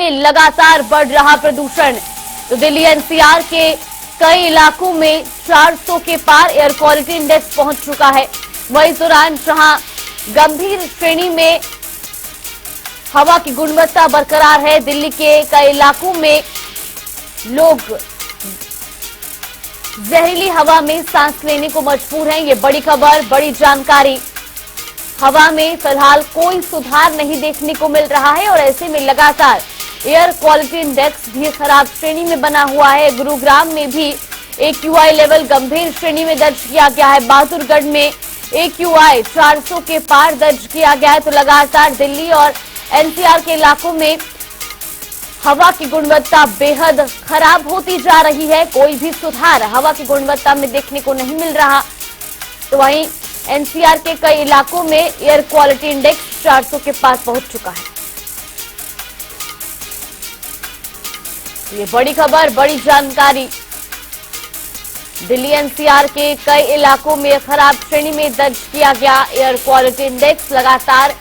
में लगातार बढ़ रहा प्रदूषण। तो दिल्ली एनसीआर के कई इलाकों में 400 के पार एयर क्वालिटी इंडेक्स पहुंच चुका है। वहीं इस दौरान जहां गंभीर श्रेणी में हवा की गुणवत्ता बरकरार है, दिल्ली के कई इलाकों में लोग जहरीली हवा में सांस लेने को मजबूर हैं। ये बड़ी खबर, बड़ी जानकारी। हवा में फिलहाल कोई सुधार नहीं देखने को मिल रहा है और ऐसे में लगातार एयर क्वालिटी इंडेक्स भी खराब श्रेणी में बना हुआ है। गुरुग्राम में भी AQI लेवल गंभीर श्रेणी में दर्ज किया गया है। बहादुरगढ़ में AQI 400 के पार दर्ज किया गया है। तो लगातार दिल्ली और NCR के इलाकों में हवा की गुणवत्ता बेहद खराब होती जा रही है। कोई भी सुधार हवा की गुणवत्ता में देखने को नहीं मिल रहा। तो वहीं NCR के कई इलाकों में एयर क्वालिटी इंडेक्स 400 के पास पहुंच चुका है। ये बड़ी खबर, बड़ी जानकारी। दिल्ली NCR के कई इलाकों में खराब श्रेणी में दर्ज किया गया एयर क्वालिटी इंडेक्स लगातार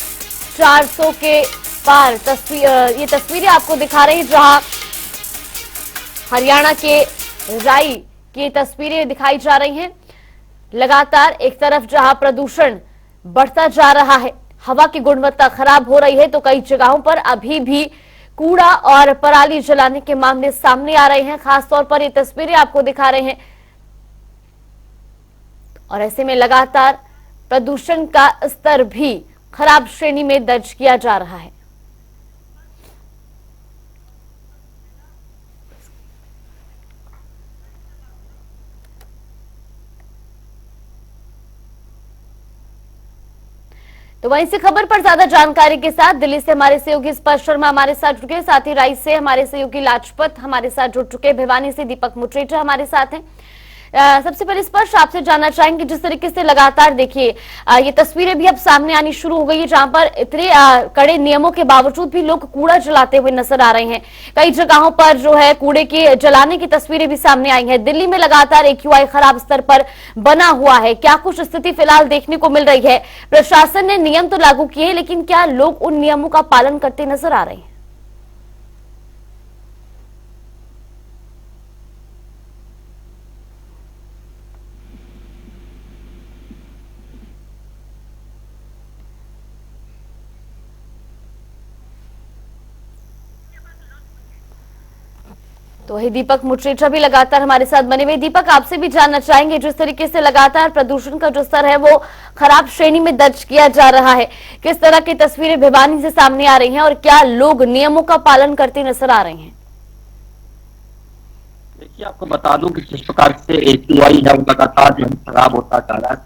400 के पार। ये तस्वीरें आपको दिखा रही हैं जहां हरियाणा के राई की तस्वीरें दिखाई जा रही हैं। लगातार एक तरफ जहां प्रदूषण बढ़ता जा रहा है, हवा की गुणवत्ता खराब हो रही है, तो कई जगहों पर अभी भी कूड़ा और पराली जलाने के मामले सामने आ रहे हैं। खासतौर पर ये तस्वीरें आपको दिखा रहे हैं और ऐसे में लगातार प्रदूषण का स्तर भी खराब श्रेणी में दर्ज किया जा रहा है। तो वहीं से खबर पर ज्यादा जानकारी के साथ दिल्ली से हमारे सहयोगी स्पर्श शर्मा हमारे साथ जुड़ गए, साथ ही राई से हमारे सहयोगी लाजपत हमारे साथ जुड़ चुके, भिवानी से दीपक मुट्रेजा हमारे साथ हैं। सबसे पहले स्पर्श आपसे जानना चाहेंगे, जिस तरीके से लगातार देखिए ये तस्वीरें भी अब सामने आनी शुरू हो गई है जहां पर इतने कड़े नियमों के बावजूद भी लोग कूड़ा जलाते हुए नजर आ रहे हैं। कई जगहों पर जो है कूड़े के जलाने की तस्वीरें भी सामने आई हैं। दिल्ली में लगातार AQI खराब स्तर पर बना हुआ है। क्या कुछ स्थिति फिलहाल देखने को मिल रही है? प्रशासन ने नियम तो लागू किए, लेकिन क्या लोग उन नियमों का पालन करते नजर आ रहे हैं? तो वही दीपक मुट्रेजा भी लगातार हमारे साथ बने हुए। दीपक, आपसे भी जानना चाहेंगे, जिस तरीके से लगातार प्रदूषण का जो स्तर है वो खराब श्रेणी में दर्ज किया जा रहा है, किस तरह की तस्वीरें भिवानी से सामने आ रही हैं और क्या लोग नियमों का पालन करते नजर आ रहे हैं? देखिए, आपको बता दूं कि जिस प्रकार से AQI है वो लगातार जो है खराब होता जा रहा है।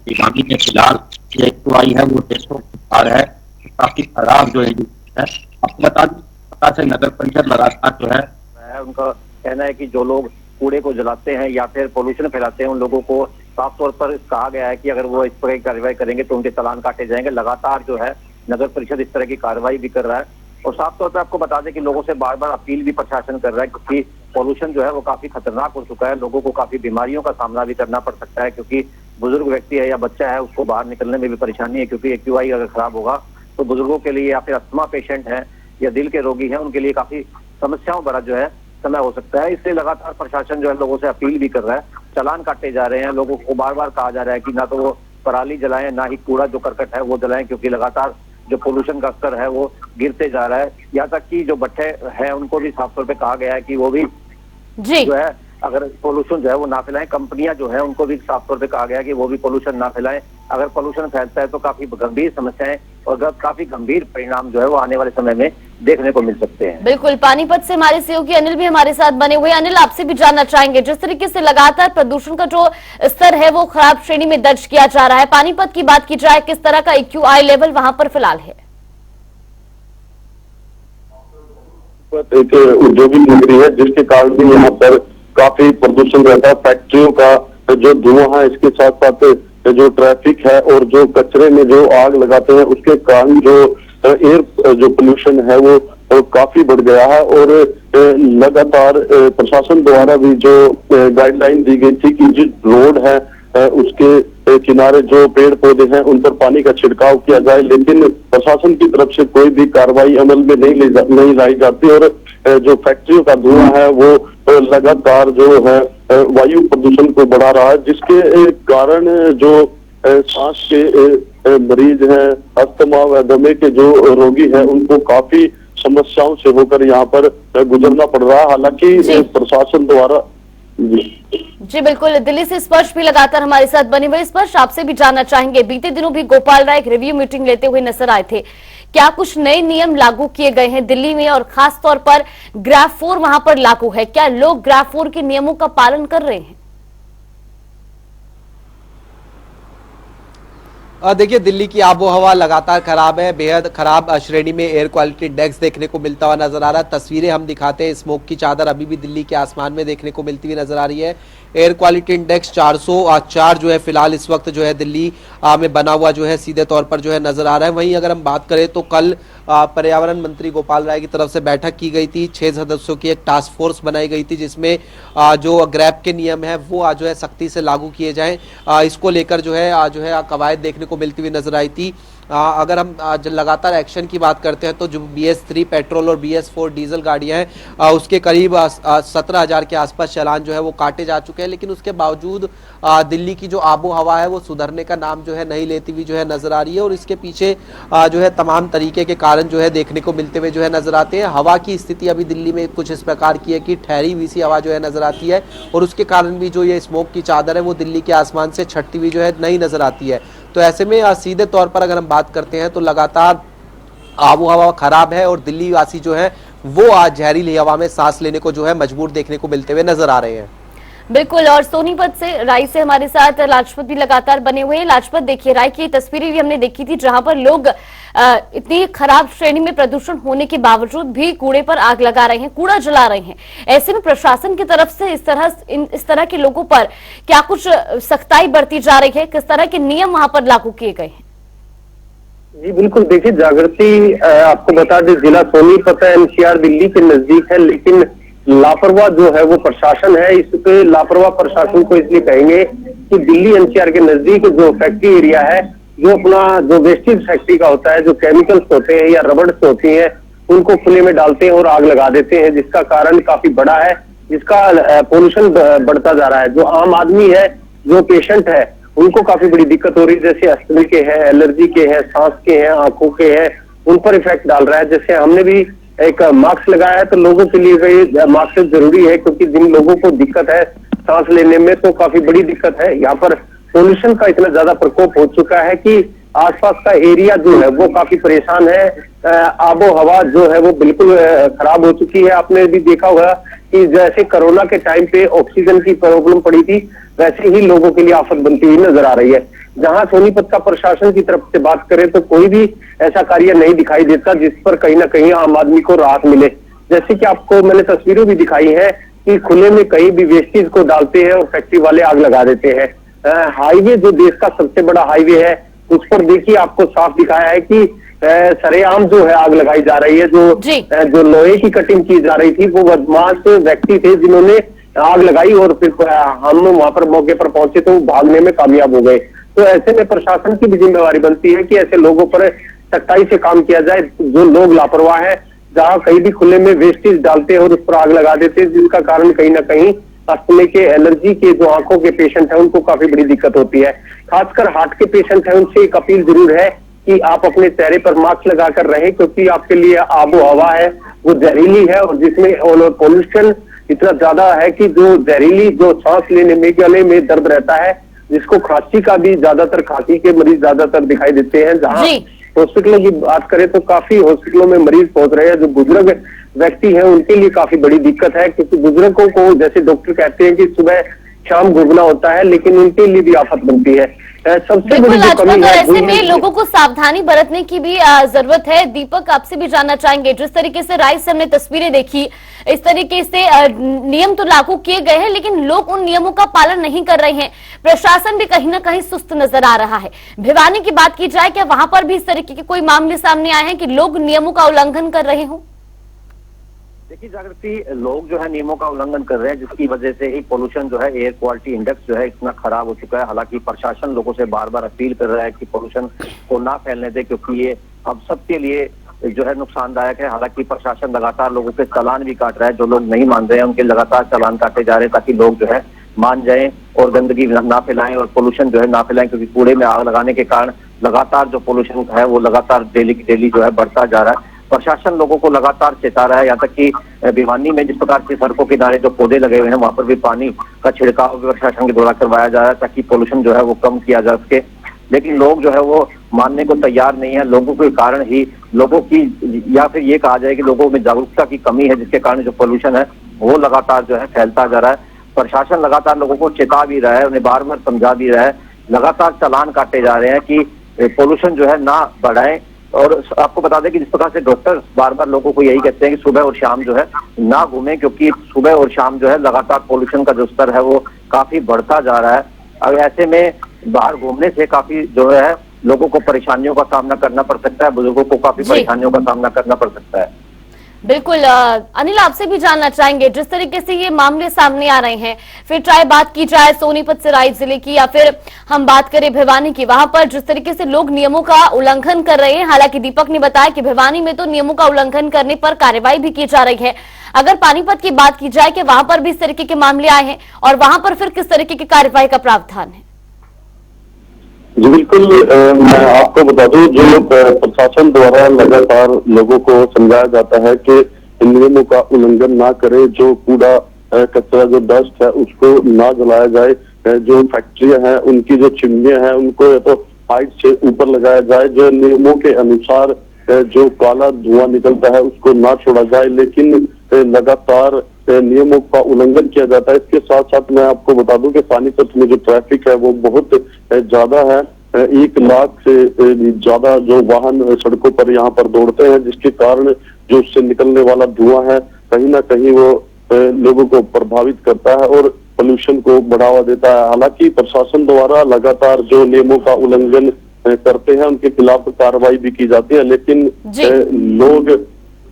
भिवानी में फिलहाल AQI है वो 600 के पार है, काफी खराब जो है। आपको बता दूं से नगर परिषद लगातार जो है उनका कहना है कि जो लोग कूड़े को जलाते हैं या फिर पोल्यूशन फैलाते हैं, उन लोगों को साफ तौर पर कहा गया है कि अगर वो इस तरह की कार्रवाई करेंगे तो उनके चालान काटे जाएंगे। लगातार जो है नगर परिषद इस तरह की कार्रवाई भी कर रहा है और साफ तौर पर आपको बता दें कि लोगों से बार बार अपील भी प्रशासन कर रहा है, क्योंकि पोल्यूशन जो है वो काफी खतरनाक हो चुका है। लोगों को काफी बीमारियों का सामना भी करना पड़ सकता है, क्योंकि बुजुर्ग व्यक्ति है या बच्चा है उसको बाहर निकलने में भी परेशानी है, क्योंकि AQI अगर खराब होगा तो बुजुर्गों के लिए या फिर अस्थमा पेशेंट है या दिल के रोगी हैं उनके लिए काफी समस्याओं भरा जो है समय हो सकता है। इसलिए लगातार प्रशासन जो है लोगों से अपील भी कर रहा है, चालान काटे जा रहे हैं। लोगों को बार बार कहा जा रहा है कि ना तो वो पराली जलाएं, ना ही कूड़ा जो करकट है वो जलाएं, क्योंकि लगातार जो पोल्यूशन का स्तर है वो गिरते जा रहा है। यहाँ तक कि जो भट्टे हैं उनको भी साफ तौर पे कहा गया है कि वो भी जो है अगर पोल्यूशन जो है वो ना फैलाएं। कंपनियां जो है उनको भी साफ तौर पे कहा गया कि वो भी पोल्यूशन ना फैलाएं। अगर पोल्यूशन फैलता है तो काफी गंभीर समस्याएं और काफी गंभीर परिणाम जो है वो आने वाले समय में देखने को मिल सकते हैं। बिल्कुल, पानीपत से हमारे सहयोगी अनिल भी हमारे साथ बने हुए। अनिल, आपसे भी जानना चाहेंगे, जिस तरीके से लगातार प्रदूषण का जो स्तर है वो खराब श्रेणी में दर्ज किया जा रहा है, पानीपत की बात की जाए, किस तरह का AQI लेवल वहां पर फिलहाल है? एक औद्योगिक नगरी है जिसके कारण भी यहाँ पर काफी प्रदूषण रहता है। फैक्ट्रियों का जो धुआं है, इसके साथ साथ जो ट्रैफिक है और जो कचरे में जो आग लगाते हैं उसके कारण जो एयर जो पोल्यूशन है वो काफी बढ़ गया है। और लगातार प्रशासन द्वारा भी जो गाइडलाइन दी गई थी कि जो रोड है उसके किनारे जो पेड़ पौधे हैं उन पर पानी का छिड़काव किया जाए, लेकिन प्रशासन की तरफ से कोई भी कार्रवाई अमल में नहीं लाई जाती और जो फैक्ट्रियों का धुआं है वो लगातार जो है वायु प्रदूषण को बढ़ा रहा है, जिसके कारण जो सांस के मरीज हैं, अस्थमा व दमे के जो रोगी हैं, उनको काफी समस्याओं से होकर यहाँ पर गुजरना पड़ रहा है। हालांकि प्रशासन द्वारा जी बिल्कुल, दिल्ली से स्पर्श भी लगातार हमारे साथ बने हुए। स्पर्श, आपसे भी जानना चाहेंगे, बीते दिनों भी गोपाल राय एक रिव्यू मीटिंग लेते हुए नजर आए थे, क्या कुछ नए नियम लागू किए गए हैं दिल्ली में और खास तौर पर ग्राफ 4 वहां पर लागू है, क्या लोग ग्राफ 4 के नियमों का पालन कर रहे हैं? देखिए, दिल्ली की आबोहवा लगातार खराब है, बेहद खराब श्रेणी में एयर क्वालिटी इंडेक्स देखने को मिलता हुआ नजर आ रहा है। तस्वीरें हम दिखाते हैं, स्मोक की चादर अभी भी दिल्ली के आसमान में देखने को मिलती हुई नजर आ रही है। एयर क्वालिटी इंडेक्स 404 जो है फिलहाल इस वक्त जो है दिल्ली में बना हुआ जो है सीधे तौर पर जो है नजर आ रहा है। वहीं अगर हम बात करें तो कल पर्यावरण मंत्री गोपाल राय की तरफ से बैठक की गई थी, 6 सदस्यों की एक टास्क फोर्स बनाई गई थी, जिसमें जो ग्रैप के नियम है वो जो है सख्ती से लागू किए जाएं, इसको लेकर जो है कवायद देखने को मिलती हुई नजर आई थी। अगर हम लगातार एक्शन की बात करते हैं तो जो BS3 पेट्रोल और BS4 डीजल गाड़ियां हैं उसके करीब 17,000 के आसपास चालान जो है वो काटे जा चुके हैं, लेकिन उसके बावजूद दिल्ली की जो आबो हवा है वो सुधरने का नाम जो है नहीं लेती हुई जो है नजर आ रही है। और इसके पीछे जो है तमाम तरीके के कारण जो है देखने को मिलते हुए जो है नजर आते हैं। हवा की स्थिति अभी दिल्ली में कुछ इस प्रकार की है कि ठहरी हुई सी हवा जो है नजर आती है और उसके कारण भी जो ये स्मोक की चादर है वो दिल्ली के आसमान से छटती हुई जो है नहीं नजर आती है। तो ऐसे में सीधे तौर पर अगर हम बात करते हैं तो लगातार आबोहवा खराब है और दिल्ली वासी जो है वो आज जहरीली हवा में सांस लेने को जो है मजबूर देखने को मिलते हुए नजर आ रहे हैं। बिल्कुल, और सोनीपत से राय से हमारे साथ लाजपत भी लगातार बने हुए हैं। लाजपत, देखिए, राय की तस्वीरें भी हमने देखी थी जहां पर लोग इतनी खराब श्रेणी में प्रदूषण होने के बावजूद भी कूड़े पर आग लगा रहे हैं, कूड़ा जला रहे हैं। ऐसे में प्रशासन की तरफ से इस तरह के लोगों पर क्या कुछ सख्ताई बरती जा रही है, किस तरह के नियम वहां पर लागू किए गए हैं? जी बिल्कुल, देखिए, जागृति आपको बता दें जिला सोनीपत है, NCR दिल्ली के नजदीक है, लेकिन लापरवाह जो है वो प्रशासन है। इस पे लापरवाह प्रशासन को इसलिए कहेंगे कि दिल्ली NCR के नजदीक जो फैक्ट्री एरिया है, जो अपना जो वेस्टेज फैक्ट्री का होता है, जो केमिकल्स होते हैं या रबड़स होती हैं, उनको खुले में डालते हैं और आग लगा देते हैं, जिसका कारण काफी बड़ा है, जिसका पोल्यूशन बढ़ता जा रहा है। जो आम आदमी है, जो पेशेंट है, उनको काफी बड़ी दिक्कत हो रही है, जैसे अस्थमा के हैं, एलर्जी के हैं, सांस के हैं, आंखों के हैं, उन पर इफेक्ट डाल रहा है। जैसे हमने भी एक मास्क लगाया है, तो लोगों के लिए भी मास्क जरूरी है, क्योंकि जिन लोगों को दिक्कत है सांस लेने में तो काफी बड़ी दिक्कत है। यहाँ पर पोल्यूशन का इतना ज्यादा प्रकोप हो चुका है कि आसपास का एरिया जो है वो काफी परेशान है। आबो हवा जो है वो बिल्कुल खराब हो चुकी है। आपने भी देखा होगा कि जैसे कोरोना के टाइम पे ऑक्सीजन की प्रॉब्लम पड़ी थी, वैसे ही लोगों के लिए आफत बनती हुई नजर आ रही है। जहां सोनीपत का प्रशासन की तरफ से बात करें तो कोई भी ऐसा कार्य नहीं दिखाई देता जिस पर कहीं ना कहीं आम आदमी को राहत मिले। जैसे कि आपको मैंने तस्वीरें भी दिखाई है कि खुले में कहीं भी वेस्टेज को डालते हैं और फैक्ट्री वाले आग लगा देते हैं। हाईवे जो देश का सबसे बड़ा हाईवे है, उस पर देखिए आपको साफ दिखाया है कि सरेआम जो है आग लगाई जा रही है। जो लोहे की कटिंग की जा रही थी वो बदमाश व्यक्ति थे जिन्होंने आग लगाई और फिर हम वहां पर मौके पर पहुंचे तो भागने में कामयाब हो गए। तो ऐसे में प्रशासन की भी जिम्मेवारी बनती है कि ऐसे लोगों पर सख्ताई से काम किया जाए। जो लोग लापरवाह है, जहां कहीं भी खुले में वेस्टेज डालते हैं और उस पर आग लगा देते हैं, जिसका कारण कहीं ना कहीं अस्थमा के, एलर्जी के जो आंखों के पेशेंट हैं उनको काफी बड़ी दिक्कत होती है। खासकर हार्ट के पेशेंट हैं, उनसे एक अपील जरूर है कि आप अपने चेहरे पर मास्क लगाकर रहें, क्योंकि आपके लिए आबो हवा है वो जहरीली है और जिसमें पोल्यूशन इतना ज्यादा है कि जो जहरीली जो सांस लेने में, गले में दर्द रहता है, जिसको खांसी का भी ज्यादातर, खांसी के मरीज ज्यादातर दिखाई देते हैं। जहाँ हॉस्पिटलों की बात करें तो काफी हॉस्पिटलों में मरीज पहुंच रहे हैं। जो बुजुर्ग व्यक्ति हैं उनके लिए काफी बड़ी दिक्कत है, क्योंकि बुजुर्गों को जैसे डॉक्टर कहते हैं कि सुबह शाम घूमना होता है, लेकिन उनके लिए भी आफत बनती है। सबसे बड़ी जो कमी है, ऐसे में लोगों को सावधानी बरतने की भी जरूरत है। दीपक, आपसे भी जानना चाहेंगे, जिस तरीके से राय से हमने तस्वीरें देखी, इस तरीके से नियम तो लागू किए गए हैं लेकिन लोग उन नियमों का पालन नहीं कर रहे हैं। प्रशासन भी कहीं ना कहीं सुस्त नजर आ रहा है। भिवानी की बात की जाए, क्या वहां पर भी इस तरीके के कोई मामले सामने आए हैं कि लोग नियमों का उल्लंघन कर रहे हों? देखिए जागृति, लोग जो है नियमों का उल्लंघन कर रहे हैं, जिसकी वजह से ही पोल्यूशन जो है, एयर क्वालिटी इंडेक्स जो है इतना खराब हो चुका है। हालांकि प्रशासन लोगों से बार बार अपील कर रहा है कि पोल्यूशन को ना फैलने दे, क्योंकि ये अब सबके लिए जो है नुकसानदायक है। हालांकि प्रशासन लगातार लोगों के चालान भी काट रहा है, जो लोग नहीं मान रहे हैं उनके लगातार चालान काटे जा रहे हैं, ताकि लोग जो है मान जाएं और गंदगी ना फैलाएं और पोल्यूशन जो है ना फैलाएं, क्योंकि कूड़े में आग लगाने के कारण लगातार जो पोल्यूशन है वो लगातार डेली की डेली जो है बढ़ता जा रहा है। प्रशासन लोगों को लगातार चेता रहा है, यहाँ तक कि भिवानी में जिस प्रकार से सड़कों किनारे जो पौधे लगे हुए हैं वहां पर भी पानी का छिड़काव भी प्रशासन के द्वारा करवाया जा रहा है, ताकि पोल्यूशन जो है वो कम किया जा सके। लेकिन लोग जो है वो मानने को तैयार नहीं है। लोगों के कारण ही लोगों की, या फिर ये कहा जाए कि लोगों में जागरूकता की कमी है, जिसके कारण जो पोल्यूशन है वो लगातार जो है फैलता जा रहा है। प्रशासन लगातार लोगों को चेता भी रहा है, उन्हें बार बार समझा भी रहा है, लगातार चालान काटे जा रहे हैं कि पोल्यूशन जो है ना बढ़ाएं। और आपको बता दें कि जिस प्रकार से डॉक्टर बार बार लोगों को यही कहते हैं कि सुबह और शाम जो है ना घूमें, क्योंकि सुबह और शाम जो है लगातार पोल्यूशन का जो स्तर है वो काफी बढ़ता जा रहा है। अब ऐसे में बाहर घूमने से काफी जो है लोगों को परेशानियों का सामना करना पड़ सकता है, बुजुर्गों को काफी परेशानियों का सामना करना पड़ सकता है। बिल्कुल अनिल, आपसे भी जानना चाहेंगे, जिस तरीके से ये मामले सामने आ रहे हैं, फिर चाहे बात की जाए सोनीपत सराय जिले की या फिर हम बात करें भिवानी की, वहां पर जिस तरीके से लोग नियमों का उल्लंघन कर रहे हैं। हालांकि दीपक ने बताया कि भिवानी में तो नियमों का उल्लंघन करने पर कार्रवाई भी की जा रही है। अगर पानीपत की बात की जाए कि वहां पर भी इस तरीके के मामले आए हैं और वहां पर फिर किस तरीके की कार्रवाई का प्रावधान है? जी बिल्कुल, मैं आपको बता दूं, जो प्रशासन द्वारा लगातार लोगों को समझाया जाता है कि नियमों का उल्लंघन ना करें, जो कूड़ा कचरा जो डस्ट है उसको ना जलाया जाए, जो फैक्ट्रियां हैं उनकी जो चिमनियां हैं उनको तो हाइट से ऊपर लगाया जाए, जो नियमों के अनुसार जो काला धुआं निकलता है उसको ना छोड़ा जाए। लेकिन लगातार नियमों का उल्लंघन किया जाता है। इसके साथ साथ मैं आपको बता दूं कि पानीपत में जो ट्रैफिक है वो बहुत ज्यादा है। 1 लाख से ज्यादा जो वाहन सड़कों पर यहाँ पर दौड़ते हैं, जिसके कारण जो उससे निकलने वाला धुआं है कहीं ना कहीं वो लोगों को प्रभावित करता है और पोल्यूशन को बढ़ावा देता है। हालांकि प्रशासन द्वारा लगातार जो नियमों का उल्लंघन करते हैं उनके खिलाफ कार्रवाई भी की जाती है, लेकिन लोग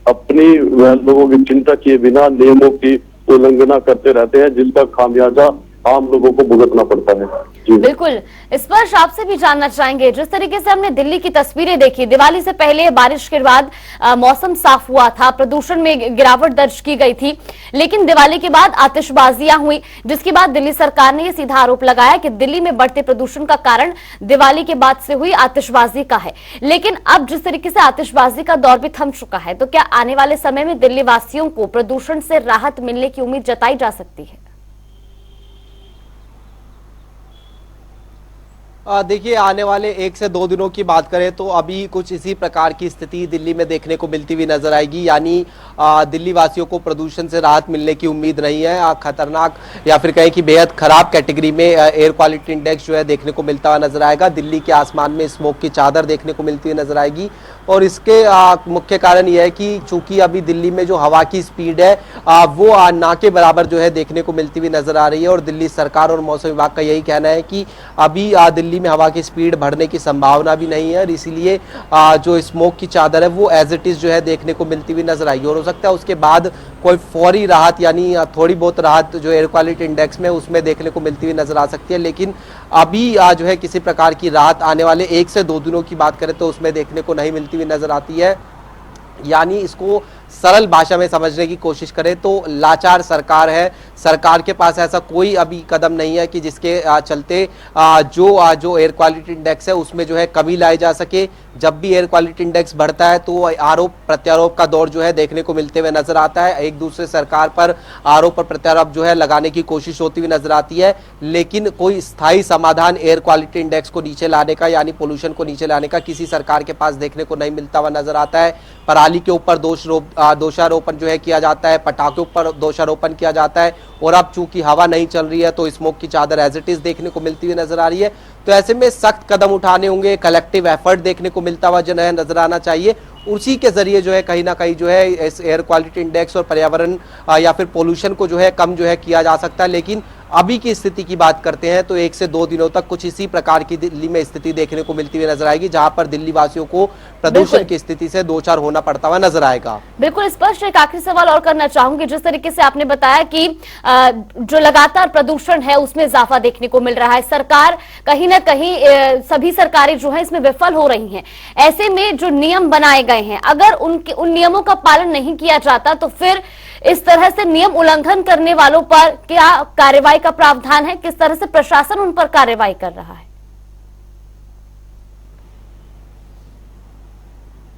अपनी लोगों की चिंता किए बिना नियमों की उल्लंघना करते रहते हैं, जिसका खामियाजा आम लोगों को भुगतना पड़ता है। बिल्कुल, इस पर आपसे भी जानना चाहेंगे, जिस तरीके से हमने दिल्ली की तस्वीरें देखी, दिवाली से पहले बारिश के बाद मौसम साफ हुआ था, प्रदूषण में गिरावट दर्ज की गई थी, लेकिन दिवाली के बाद आतिशबाजियां हुई, जिसके बाद दिल्ली सरकार ने यह सीधा आरोप लगाया कि दिल्ली में बढ़ते प्रदूषण का कारण दिवाली के बाद से हुई आतिशबाजी का है। लेकिन अब जिस तरीके से आतिशबाजी का दौर भी थम चुका है, तो क्या आने वाले समय में दिल्ली वासियों को प्रदूषण से राहत मिलने की उम्मीद जताई जा सकती है? देखिए, आने वाले 1 से 2 दिनों की बात करें तो अभी कुछ इसी प्रकार की स्थिति दिल्ली में देखने को मिलती हुई नजर आएगी। यानी दिल्ली वासियों को प्रदूषण से राहत मिलने की उम्मीद नहीं है। खतरनाक या फिर कहें कि बेहद खराब कैटेगरी में एयर क्वालिटी इंडेक्स जो है देखने को मिलता हुआ नजर आएगा। दिल्ली के आसमान में स्मोक की चादर देखने को मिलती हुई नजर आएगी और इसके मुख्य कारण यह है कि चूंकि अभी दिल्ली में जो हवा की स्पीड है वो ना के बराबर जो है देखने को मिलती हुई नजर आ रही है और दिल्ली सरकार और मौसम विभाग का यही कहना है कि अभी दिल्ली में हवा की स्पीड बढ़ने की संभावना भी नहीं है और इसीलिए जो स्मोक की चादर है वो एज इट इज जो है देखने को मिलती हुई नजर आएगी और हो सकता है उसके बाद कोई फौरी राहत यानी थोड़ी बहुत राहत जो एयर क्वालिटी इंडेक्स में उसमें देखने को मिलती हुई नजर आ सकती है। लेकिन अभी जो है किसी प्रकार की राहत आने वाले 1 से 2 दिनों की बात करें तो उसमें देखने को नहीं मिलती हुई नजर आती है। यानी इसको सरल भाषा में समझने की कोशिश करें तो लाचार सरकार है। सरकार के पास ऐसा कोई अभी कदम नहीं है कि जिसके चलते जो एयर क्वालिटी इंडेक्स है उसमें जो है कमी लाई जा सके। जब भी एयर क्वालिटी इंडेक्स बढ़ता है तो आरोप प्रत्यारोप का दौर जो है देखने को मिलते हुए नजर आता है। एक दूसरे सरकार पर आरोप और प्रत्यारोप जो है लगाने की कोशिश होती हुई नजर आती है, लेकिन कोई स्थायी समाधान एयर क्वालिटी इंडेक्स को नीचे लाने का यानी पोल्यूशन को नीचे लाने का किसी सरकार के पास देखने को नहीं मिलता हुआ नजर आता है। पराली के ऊपर दोषारोपण जो है किया जाता है, पटाखों पर दोषारोपण किया जाता है और अब चूंकि हवा नहीं चल रही है तो स्मोक की चादर एज इट इज देखने को मिलती हुई नजर आ रही है। तो ऐसे में सख्त कदम उठाने होंगे, कलेक्टिव एफर्ट देखने को मिलता हुआ जो है नजर आना चाहिए। उसी के जरिए जो है कहीं ना कहीं जो है इस एयर क्वालिटी इंडेक्स और पर्यावरण या फिर पोल्यूशन को जो है कम जो है किया जा सकता है। लेकिन अभी की स्थिति की बात करते हैं तो 1 से 2 दिनों तक कुछ इसी प्रकार की दिल्ली में स्थिति देखने को मिलती हुई नजर आएगी, जहां पर दिल्ली वासियों को प्रदूषण की स्थिति से दो चार होना पड़ता हुआ नजर आएगा। बिल्कुल स्पष्ट। एक आखिरी सवाल और करना चाहूंगी, जिस तरीके से आपने बताया कि जो लगातार प्रदूषण है उसमें इजाफा देखने को मिल रहा है, सरकार कहीं ना कहीं सभी सरकारें जो है इसमें विफल हो रही हैं। ऐसे में जो नियम बनाए गए हैं, अगर उन नियमों का पालन नहीं किया जाता तो फिर इस तरह से नियम उल्लंघन करने वालों पर क्या कार्रवाई का प्रावधान है? किस तरह से प्रशासन उन पर कार्रवाई कर रहा है?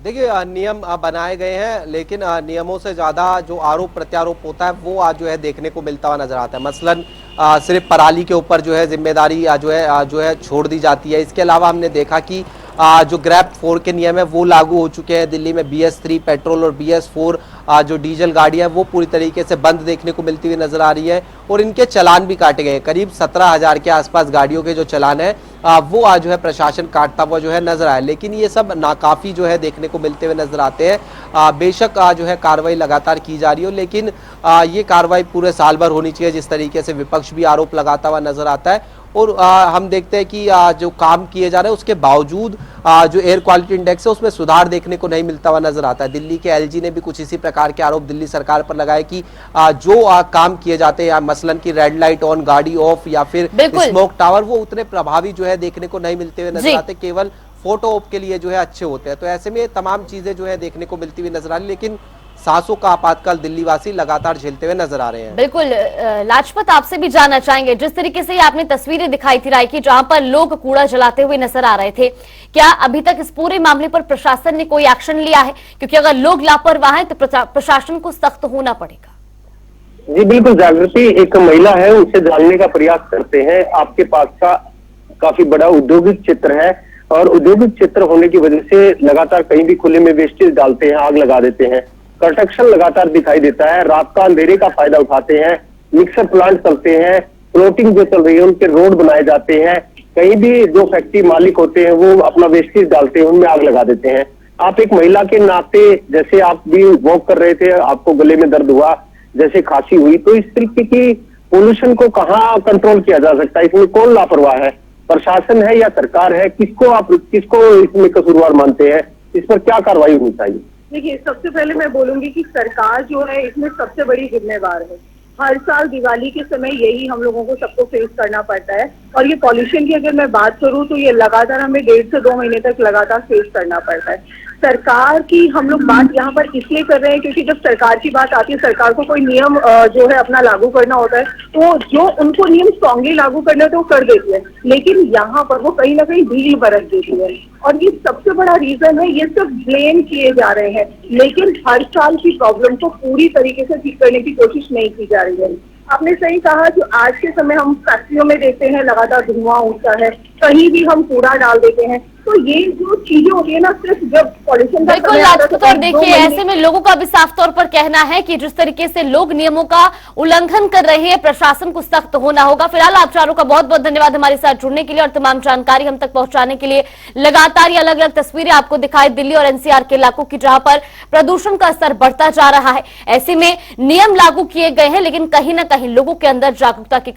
देखिए, नियम बनाए गए हैं, लेकिन नियमों से ज्यादा जो आरोप प्रत्यारोप होता है वो आज जो है देखने को मिलता हुआ नजर आता है। मसलन सिर्फ पराली के ऊपर जो है जिम्मेदारी जो है छोड़ दी जाती है। इसके अलावा हमने देखा कि जो ग्रैप 4 के नियम है वो लागू हो चुके हैं दिल्ली में। BS3 पेट्रोल और BS4 जो डीजल गाड़ियां वो पूरी तरीके से बंद देखने को मिलती हुई नजर आ रही है और इनके चालान भी काटे गए हैं। करीब 17,000 के आसपास गाड़ियों के जो चालान है वो आज जो है प्रशासन काटता हुआ जो है नजर आया, लेकिन ये सब नाकाफी जो है देखने को मिलते हुए नजर आते हैं। बेशक जो है कार्रवाई लगातार की जा रही हो, लेकिन ये कार्रवाई पूरे साल भर होनी चाहिए, जिस तरीके से विपक्ष भी आरोप लगाता हुआ नजर आता है। और हम देखते हैं कि जो काम किए जा रहे हैं उसके बावजूद जो एयर क्वालिटी इंडेक्स है उसमें सुधार देखने को नहीं मिलता हुआ नजर आता है। दिल्ली के LG ने भी कुछ इसी प्रकार के आरोप दिल्ली सरकार पर लगाए कि जो काम किए जाते हैं, मसलन की रेड लाइट ऑन, गाड़ी ऑफ या फिर स्मोक टावर, वो उतने प्रभावी जो है देखने को नहीं मिलते हुए नजर आते, केवल फोटो ऑप के लिए जो है अच्छे होते हैं। तो ऐसे में तमाम चीजें जो है देखने को मिलती हुई नजर आ रही, लेकिन सांसों का आपातकाल दिल्ली वासी लगातार झेलते हुए नजर आ रहे हैं। बिल्कुल लाजपत, आपसे भी जानना चाहेंगे, जिस तरीके से आपने तस्वीरें दिखाई थी राय की, जहां पर लोग कूड़ा जलाते हुए नजर आ रहे थे, क्या अभी तक इस पूरे मामले पर प्रशासन ने कोई एक्शन लिया है? क्योंकि अगर लोग लापरवाह हैं तो प्रशासन को सख्त होना पड़ेगा। जी बिल्कुल, जागृति एक महिला है, उनसे जानने का प्रयास करते हैं। आपके पास का काफी बड़ा औद्योगिक क्षेत्र है और औद्योगिक क्षेत्र होने की वजह से लगातार कहीं भी खुले में वेस्टेज डालते हैं, आग लगा देते हैं, कंस्ट्रक्शन लगातार दिखाई देता है, रात का अंधेरे का फायदा उठाते हैं, मिक्सर प्लांट चलते हैं, फ्लोटिंग जो चल रही है उनके रोड बनाए जाते हैं, कहीं भी जो फैक्ट्री मालिक होते हैं वो अपना वेस्टेज डालते हैं, उनमें आग लगा देते हैं। आप एक महिला के नाते, जैसे आप भी वॉक कर रहे थे, आपको गले में दर्द हुआ, जैसे खांसी हुई, तो इस तरीके की पोल्यूशन को कहाँ कंट्रोल किया जा सकता है? इसमें कौन लापरवाह है? प्रशासन है या सरकार है? किसको इसमें कसूरवार मानते हैं? इस पर क्या कार्रवाई होनी चाहिए? देखिए, सबसे पहले मैं बोलूंगी कि सरकार जो है इसमें सबसे बड़ी जिम्मेवार है। हर साल दिवाली के समय यही हम लोगों को सबको फेस करना पड़ता है और ये पॉल्यूशन की अगर मैं बात करूं तो ये लगातार हमें 1.5 से 2 महीने तक लगातार फेस करना पड़ता है। सरकार की हम लोग बात यहाँ पर इसलिए कर रहे हैं क्योंकि जब सरकार की बात आती है, सरकार को कोई नियम जो है अपना लागू करना होता है, तो जो उनको नियम स्ट्रांगली लागू करना है तो वो कर देती है, लेकिन यहाँ पर वो कहीं ना कहीं ढील बरत देती है और ये सबसे बड़ा रीजन है। ये सब ब्लेम किए जा रहे हैं, लेकिन हर साल की प्रॉब्लम को पूरी तरीके से ठीक करने की कोशिश नहीं की जा रही है। आपने सही कहा, जो आज के समय हम फैक्ट्रियों में देखते हैं लगातार धुआं उठता है, कहीं भी हम कूड़ा डाल देते हैं, तो ये जो चीजें होती है ना, सिर्फ जब पॉल्यूशन का बिल्कुल राजपूत, और देखिए ऐसे में लोगों का भी साफ तौर पर कहना है कि जिस तरीके से लोग नियमों का उल्लंघन कर रहे हैं, प्रशासन को सख्त होना होगा। फिलहाल आप चारों का बहुत बहुत धन्यवाद हमारे साथ जुड़ने के लिए और तमाम जानकारी हम तक पहुंचाने के लिए। लगातार ये अलग अलग तस्वीरें आपको दिखाई दिल्ली और NCR के इलाकों की, जहां पर प्रदूषण का स्तर बढ़ता जा रहा है। ऐसे में नियम लागू किए गए हैं, लेकिन कहीं ना कहीं लोगों के अंदर जागरूकता की